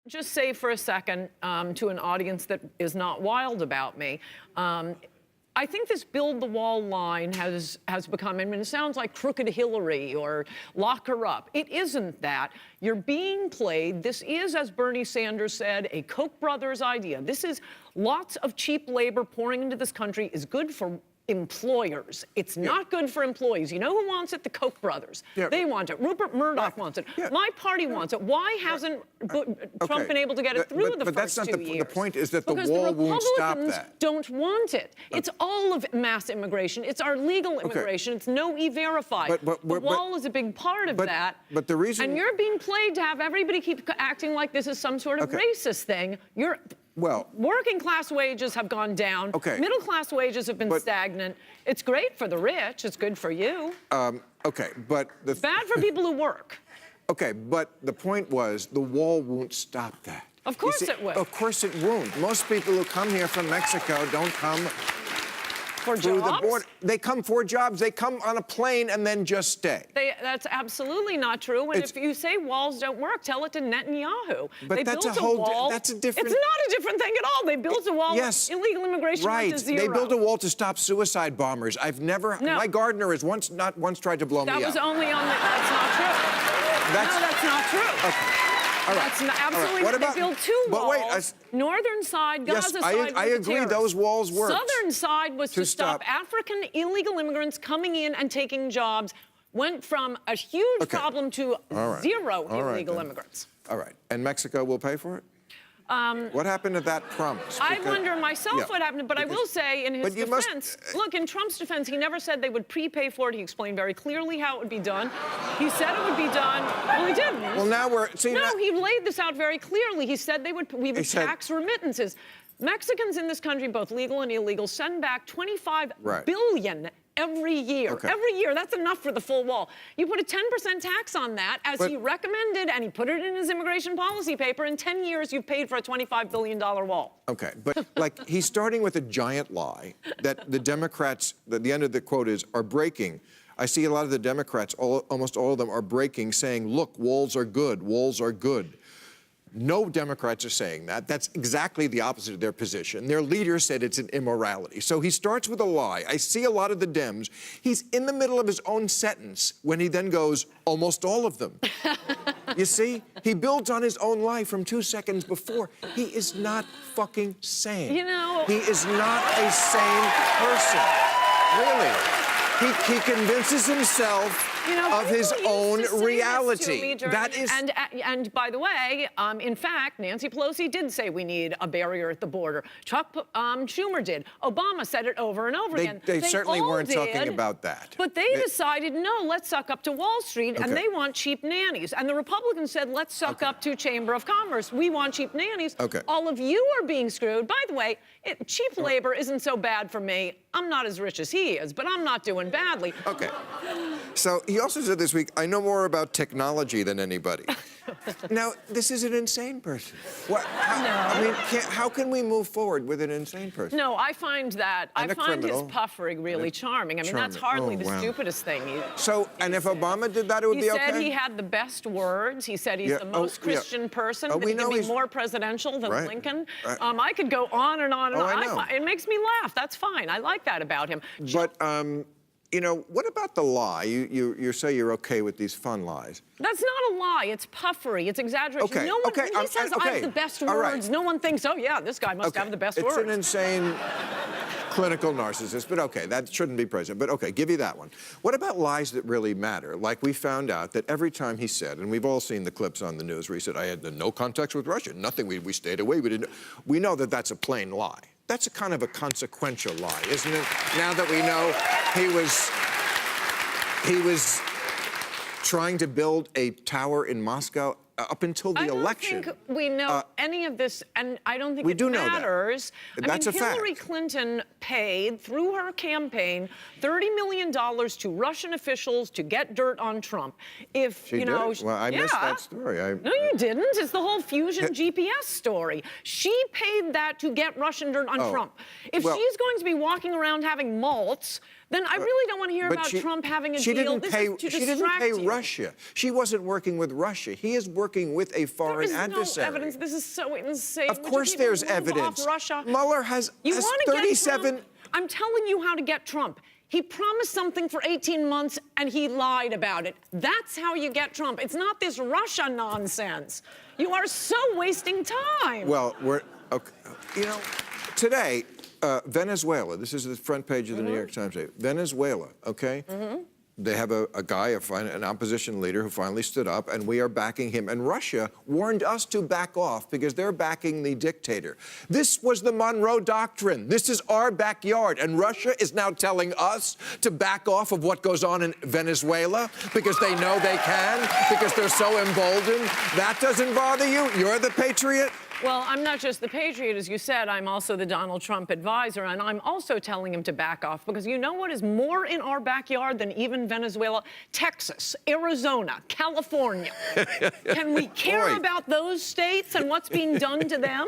Just say for a second to an audience that is not wild about me, I think this build the wall line has become, I mean, it sounds like Crooked Hillary or lock her up. It isn't that. You're being played. This is, as Bernie Sanders said, a Koch brothers idea. This is lots of cheap labor pouring into this country is good for employers. It's not good for employees. You know who wants it? The Koch brothers. They want it. Rupert Murdoch wants it. My party wants it. Why hasn't Trump been able to get it through the first 2 years? The point is that the wall won't stop that. Because the Republicans don't want it. It's all of mass immigration. It's our legal immigration. It's no E-Verify. The wall is a big part of that. But the reason... And you're being played to have everybody keep acting like this is some sort of racist thing. Well, working class wages have gone down. Middle class wages have been stagnant. It's great for the rich. It's good for you. But it's bad for people who work. But the point was the wall won't stop that. Of course it will. Of course it won't. Most people who come here from Mexico don't come for through jobs? the border. They come for jobs. They come on a plane and then just stay. That's absolutely not true. And if you say walls don't work, tell it to Netanyahu. But that's a whole... That's a different... It's not a different thing at all. They built a wall. Yes. Illegal immigration went to zero. They built a wall to stop suicide bombers. I've never... No. My gardener has not once tried to blow me up. That was only on the... That's not true. No, that's not true. All right. That's not, absolutely. What about, they built two walls. But wait, Northern side, Gaza side. I agree. Those walls worked. Southern side was to stop African illegal immigrants coming in and taking jobs. Went from a huge problem to zero illegal immigrants. All right. And Mexico will pay for it? What happened to that promise? I wonder myself what happened, but I will say in his defense, look, in Trump's defense, he never said they would prepay for it. He explained very clearly how it would be done. He said it would be done. Well, he didn't. Well, now we're... he laid this out very clearly. He said we would tax remittances. Mexicans in this country, both legal and illegal, send back $25 billion every year. Every year. That's enough for the full wall. You put a 10% tax on that, as he recommended, and he put it in his immigration policy paper. In 10 years, you've paid for a $25 billion wall. But like he's starting with a giant lie that the Democrats, the end of the quote is, are breaking. I see a lot of the Democrats, almost all of them, are breaking, saying, look, walls are good, walls are good. No Democrats are saying that. That's exactly the opposite of their position. Their leader said it's an immorality. So he starts with a lie. I see a lot of the Dems. He's in the middle of his own sentence when he then goes, almost all of them. You see? He builds on his own lie from 2 seconds before. He is not fucking sane. You know... He is not a sane person. Really. He convinces himself of his own reality. That is... And by the way, in fact, Nancy Pelosi did say we need a barrier at the border. Chuck Schumer did. Obama said it over and over again. They certainly weren't talking about that. But they decided, no, let's suck up to Wall Street, and they want cheap nannies. And the Republicans said, let's suck up to Chamber of Commerce. We want cheap nannies. All of you are being screwed. By the way, cheap labor isn't so bad for me. I'm not as rich as he is, but I'm not doing badly. So he also said this week, I know more about technology than anybody. Now, this is an insane person. I mean, how can we move forward with an insane person? No, I find that, I find his puffery really charming. I mean, that's hardly the stupidest thing. And if Obama did that, it would be okay? He said he had the best words. He said he's the most Christian person. That he could be more presidential than Lincoln. I could go on and on and on. It makes me laugh. That's fine. I like that about him. But, you know, what about the lie? You say you're okay with these fun lies. That's not a lie. It's puffery. It's exaggeration. No one, when he says I have the best words, no one thinks, oh, yeah, this guy must have the best words. It's an insane clinical narcissist, but that shouldn't be president. But give you that one. What about lies that really matter? Like we found out that every time he said, and we've all seen the clips on the news where he said, I had no contacts with Russia, nothing, we stayed away, we know that that's a plain lie. That's a kind of a consequential lie, isn't it? Now that we know he was trying to build a tower in Moscow up until the election. I don't think we know any of this, and I don't think it matters. That's a fact. Hillary Clinton paid, through her campaign, $30 million to Russian officials to get dirt on Trump. If, she did? Well, I missed that story. No, you didn't. It's the whole Fusion GPS story. She paid that to get Russian dirt on Trump. If she's going to be walking around having malts, Then I really don't want to hear about Trump having a deal. This is to she didn't pay distract you. Russia. She wasn't working with Russia. He is working with a foreign adversary. No evidence. This is so insane. Of course there's evidence. Russia? Mueller has 37... I'm telling you how to get Trump. He promised something for 18 months, and he lied about it. That's how you get Trump. It's not this Russia nonsense. You are so wasting time. Well, okay. You know, today, Venezuela, this is the front page of the New York Times today. Venezuela, okay? They have a guy, an opposition leader who finally stood up, and we are backing him. And Russia warned us to back off because they're backing the dictator. This was the Monroe Doctrine. This is our backyard. And Russia is now telling us to back off of what goes on in Venezuela because they know they can, because they're so emboldened. That doesn't bother you? You're the patriot? Well, I'm not just the patriot, as you said. I'm also the Donald Trump advisor, and I'm also telling him to back off because you know what is more in our backyard than even Venezuela? Texas, Arizona, California. Can we care about those states and what's being done to them?